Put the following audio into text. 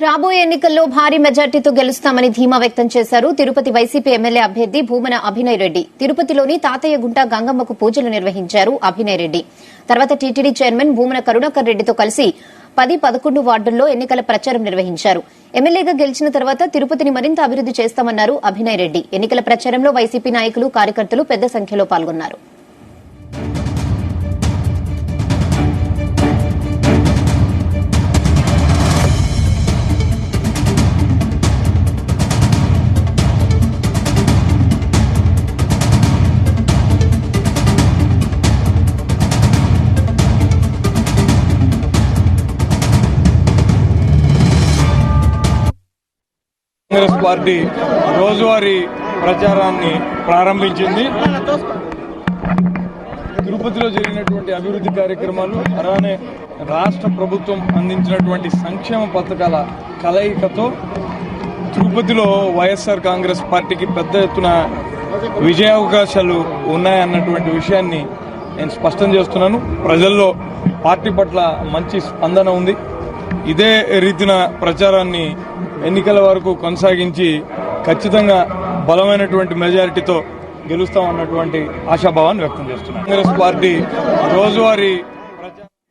రాబోయే ఎన్నికల్లో భారీ మెజార్టీతో గెలుస్తామని ధీమా వ్యక్తం చేశారు తిరుపతి వైసీపీ ఎమ్మెల్యే అభ్యర్థి భూమన అభినయ్ రెడ్డి. తిరుపతిలోని తాతయ్యగుంట గంగమ్మకు పూజలు నిర్వహించారు అభినయ్ రెడ్డి. తర్వాత టీటీడీ చైర్మన్ భూమన కరుణాకర్ రెడ్డితో కలిసి 10-11 వార్డుల్లో ఎన్నికల ప్రచారం నిర్వహించారు. ఎమ్మెల్యేగా గెలిచిన తర్వాత తిరుపతిని మరింత అభివృద్ది చేస్తామన్నారు అభినయ్ రెడ్డి. ఎన్నికల ప్రచారంలో వైసీపీ నాయకులు కార్యకర్తలు పెద్ద సంఖ్యలో పాల్గొన్నారు. కాంగ్రెస్ పార్టీ రోజువారీ ప్రచారాన్ని ప్రారంభించింది. తిరుపతిలో జరిగినటువంటి అభివృద్ధి కార్యక్రమాలు అలానే రాష్ట్ర ప్రభుత్వం అందించినటువంటి సంక్షేమ పథకాల కలయికతో తిరుపతిలో వైఎస్ఆర్ కాంగ్రెస్ పార్టీకి పెద్ద ఎత్తున విజయావకాశాలు ఉన్నాయన్నటువంటి విషయాన్ని నేను స్పష్టం చేస్తున్నాను. ప్రజల్లో పార్టీ పట్ల మంచి స్పందన ఉంది. ఇదే రీతిన ప్రచారాన్ని ఎన్నికల వరకు కొనసాగించి ఖచ్చితంగా బలమైనటువంటి మెజారిటీతో గెలుస్తామన్నటువంటి ఆశాభావాన్ని వ్యక్తం చేస్తున్నాను. కాంగ్రెస్ పార్టీ రోజువారీ